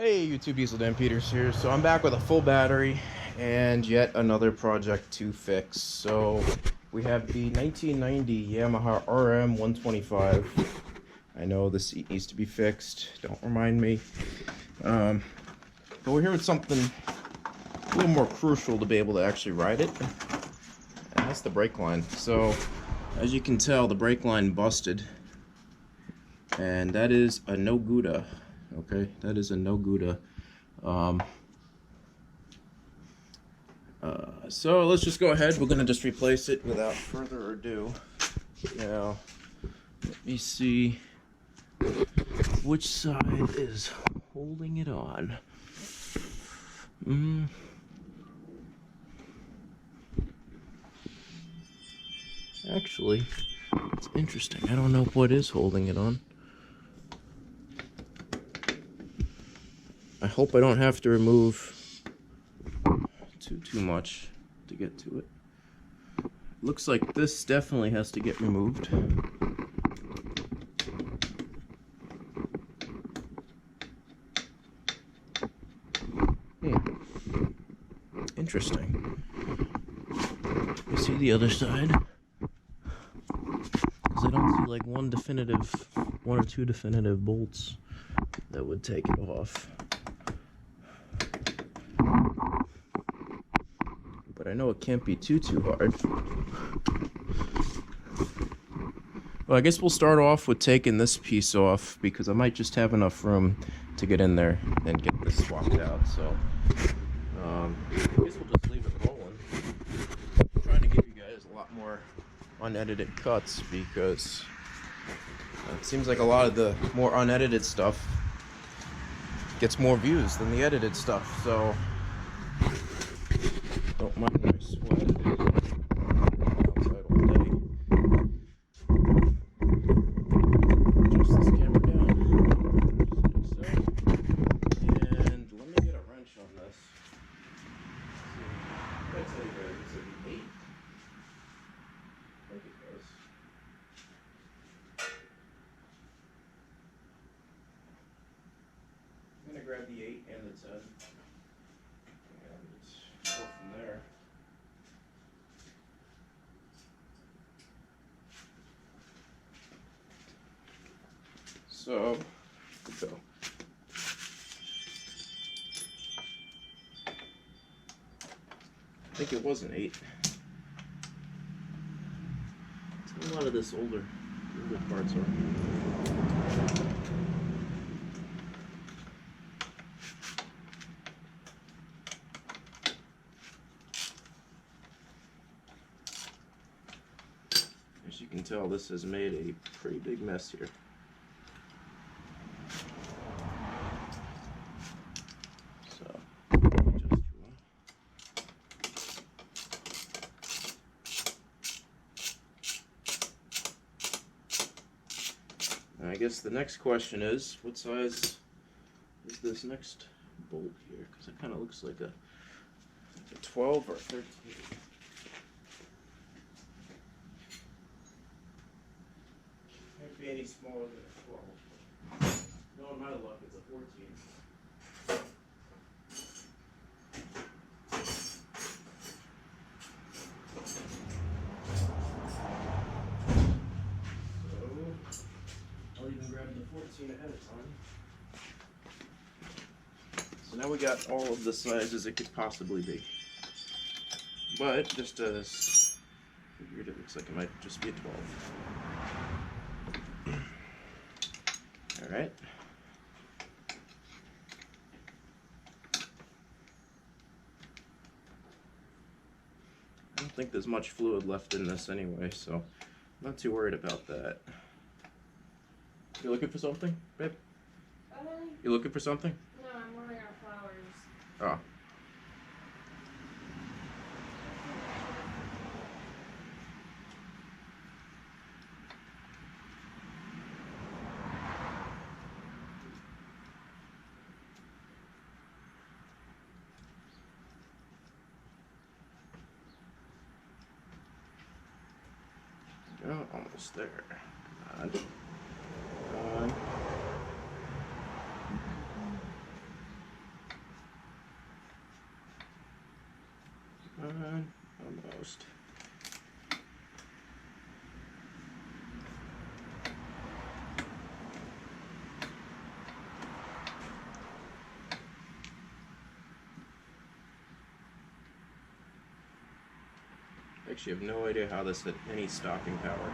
Hey YouTube, Diesel Dan Peters here. So I'm back with a full battery and yet another project to fix. So we have the 1990 Yamaha RM125. I know the seat needs to be fixed, don't remind me. But we're here with something a little more crucial to be able to actually ride it, and that's the brake line. So as you can tell, the brake line busted, and that is a no Gouda. Okay, that is a no Gouda. So let's just go ahead. We're gonna just replace it without further ado. Now, let me see which side is holding it on. Actually, it's interesting. I don't know what is holding it on. I hope I don't have to remove too much to get to it. Looks like this definitely has to get removed. Interesting. You see the other side? Because I don't see like one or two definitive bolts that would take it off. But I know it can't be too hard. Well, I guess we'll start off with taking this piece off because I might just have enough room to get in there and get this swapped out. So I guess we'll just leave it rolling. I'm trying to give you guys a lot more unedited cuts because it seems like a lot of the more unedited stuff gets more views than the edited stuff. So don't mind my sweat. Outside all day. Adjust this camera down. Just like so. And let me get a wrench on this. I gotta tell you guys, it's an 8. I think it does. I'm gonna grab the 8 and the 10. And go from there. So, let's go. I think it was an 8. A lot of this older parts are. As you can tell, this has made a pretty big mess here. So, adjust you. Now, I guess the next question is, what size is this next bolt here? Because it kind of looks like a 12 or 13. Can't be any smaller than a 12. No, in my luck, it's a 14. So, I'll even grab the 14 ahead of time. So now we got all of the sizes it could possibly be. But just as figured, it looks like it might just be a 12. Alright. I don't think there's much fluid left in this anyway, so I'm not too worried about that. You looking for something, babe? You looking for something? No, I'm watering our flowers. Oh. Oh, almost there. Come on. Come on. first. I actually have no idea how this had any stopping power.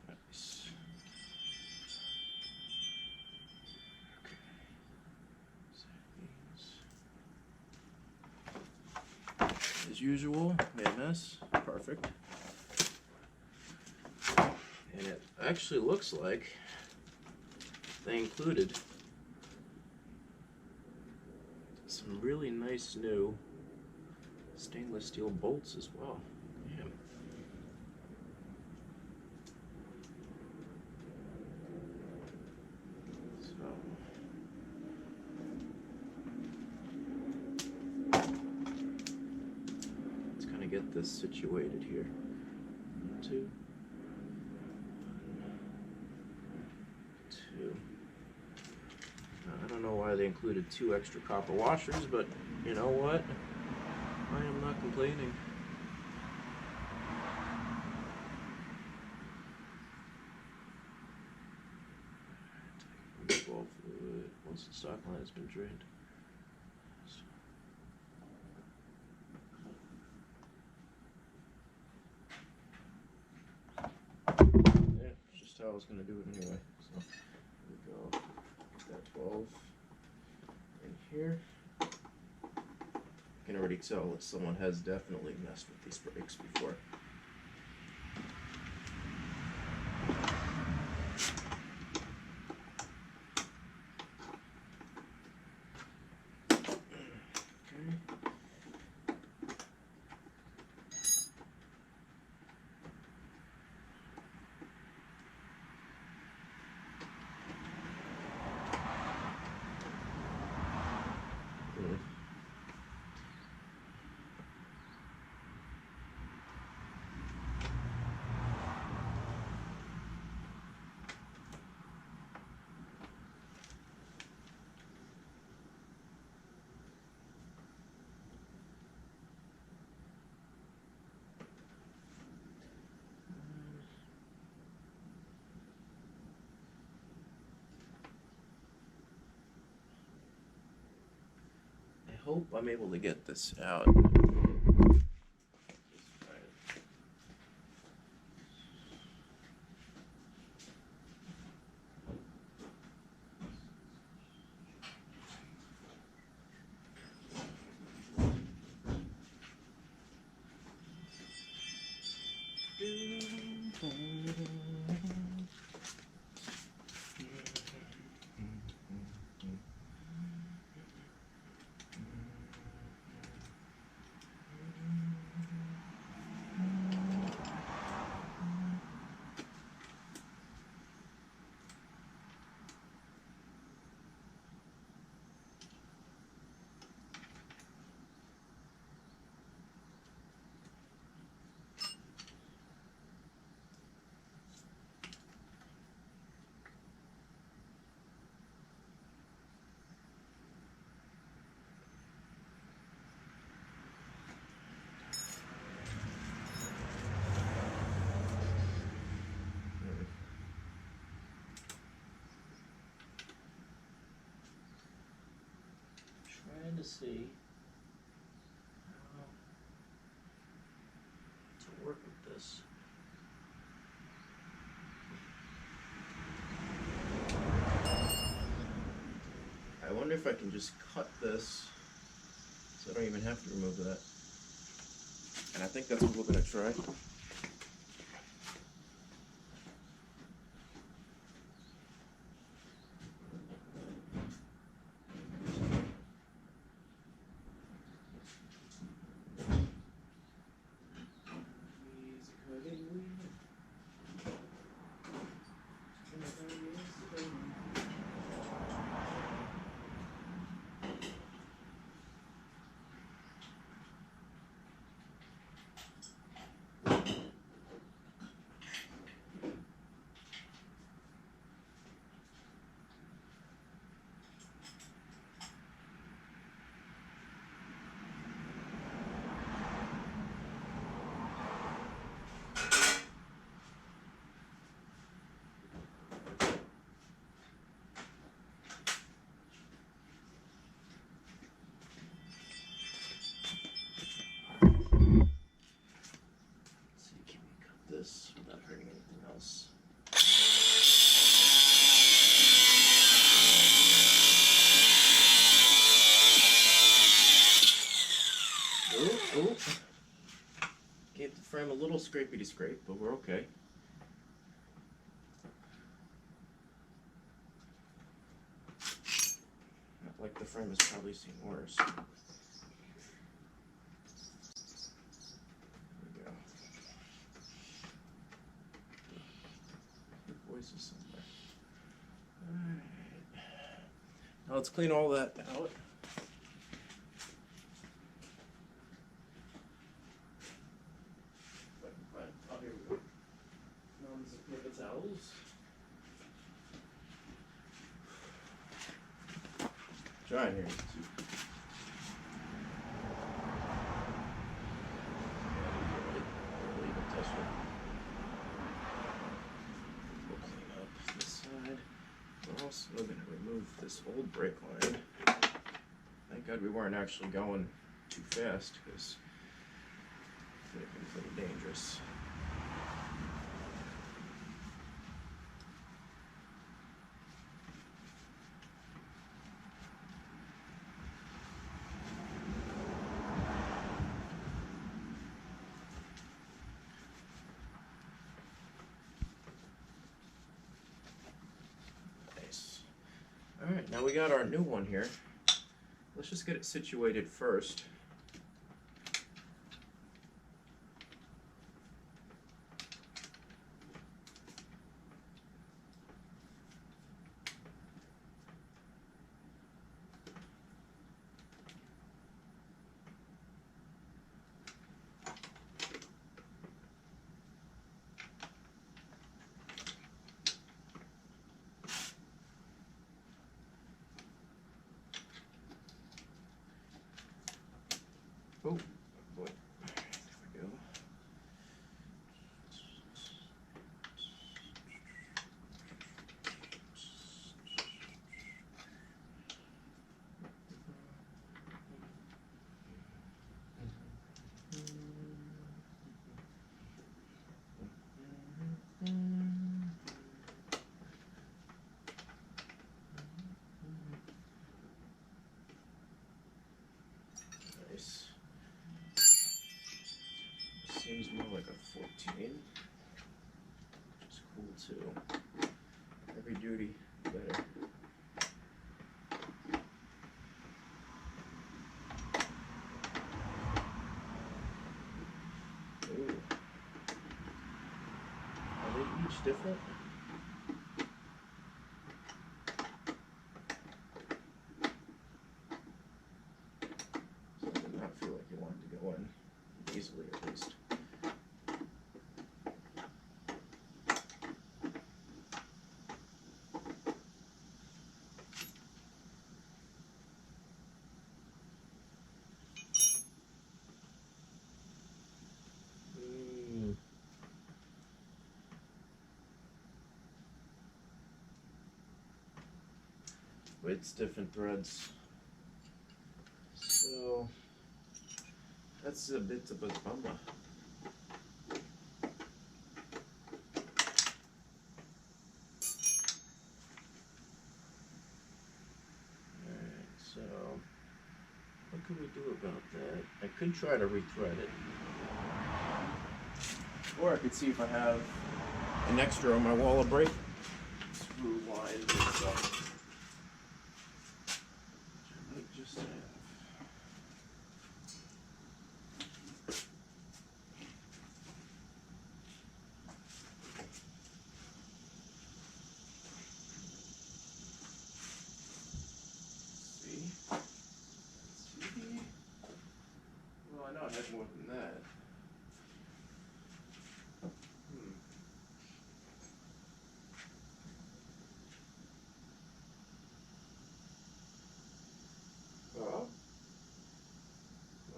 Nice. As usual, made a mess. Perfect. And it actually looks like they included some really nice new stainless steel bolts as well. Damn. Let's kind of get this situated here. 1, 2, 2. I don't know why they included 2 extra copper washers, but you know what? I am not complaining. Ball fluid once the stock line has been drained. Yeah, it's just how I was going to do it anyway. So here we go. Put that 12 in here. I can already tell that someone has definitely messed with these brakes before. I hope I'm able to get this out. Trying to see how to work with this. I wonder if I can just cut this so I don't even have to remove that. And I think that's what we're going to try. Easy cutting wheel. Oh, gave the frame a little scrapey to scrape, but we're okay. Not like the frame has probably seen worse. There we go. Voices somewhere. Alright. Now let's clean all that out. Oh, here we go. Unzip paper towels. Dry in here. We'll clean up this side. We're also going to remove this old brake line. Thank God we weren't actually going too fast because it would have been pretty dangerous. Nice. Alright, now we got our new one here. Let's just get it situated first. Oh, boy. There we go. Nice. Seems more like a 14, which is cool too. Heavy duty, better. Ooh. Are they each different? So I did not feel like you wanted to go in easily, at least. It's different threads. So that's a bit of a bummer. Alright, so what can we do about that? I could try to rethread it. Or I could see if I have an extra on my wall of brake screw lines and stuff. Just have. See? Well, I know I had more than that. Well,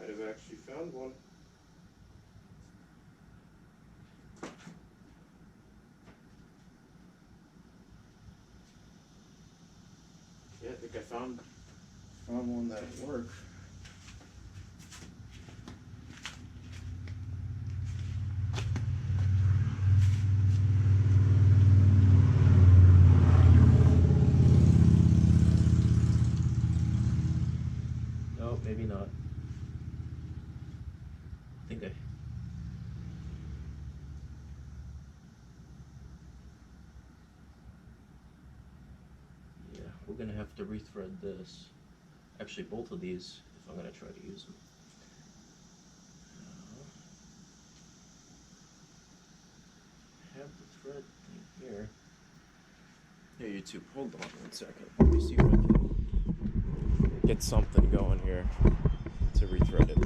might have actually found one. Yeah, I think I found one that'll work. No, maybe not. think I... Yeah, we're gonna have to rethread this. Actually, both of these, if I'm gonna try to use them. Have the thread thing here. Hey YouTube, hold on 1 second. Let me see if I can get something going here to rethread it.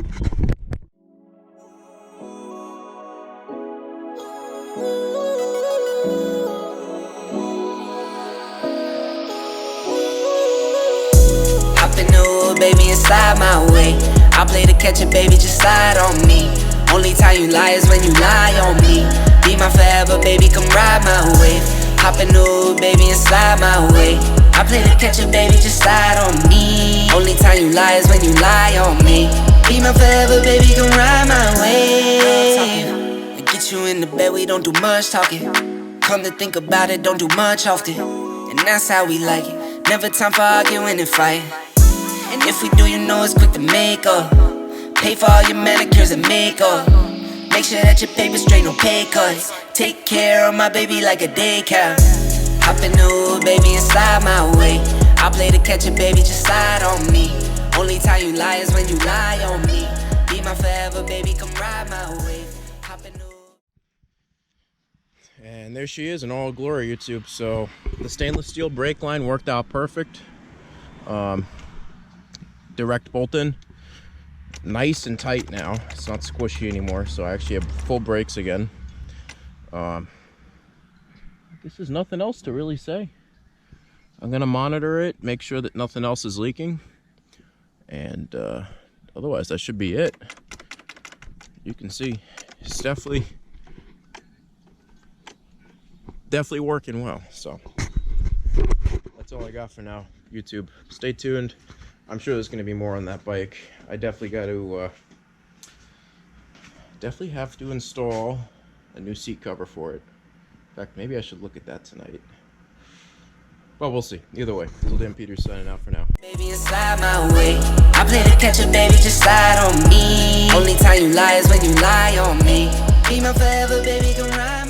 Hop in the hood, baby, and slide my way. I play to catch it, baby, just slide on me. Only time you lie is when you lie on me. Be my forever, baby, come ride my wave. Hop in the hood, baby, and slide my way. I play to catch it, baby, just slide on me. Only time you lie is when you lie on me. Be my forever, baby, come ride my wave. To get you in the bed, we don't do much talking. Come to think about it, don't do much often. And that's how we like it. Never time for arguing and fighting. And if we do, you know it's quick to make up. Pay for all your manicures and makeup. Make sure that your paper's straight, no pay cuts. Take care of my baby like a daycare. Hop in the hood, baby, and slide my way. I play to catch it, baby, just slide on me. Only time you lie is when you lie on me. Be my forever, baby, come ride my way. Hop in the hood. And there she is in all glory, YouTube. So the stainless steel brake line worked out perfect. Direct bolt in, nice and tight now. It's not squishy anymore, so I actually have full brakes again. I guess there's nothing else to really say. I'm gonna monitor it, make sure that nothing else is leaking, and otherwise that should be it. You can see it's definitely working well. So that's all I got for now, YouTube. Stay tuned. I'm sure there's going to be more on that bike. I definitely got to have to install a new seat cover for it. In fact, maybe I should look at that tonight. Well, we'll see. Either way, Little Dan Peters signing out for now. Baby, inside my way. I play to catch it, baby, just slide on me. Only time you lie is when you lie on me. Be my forever, baby, come ride.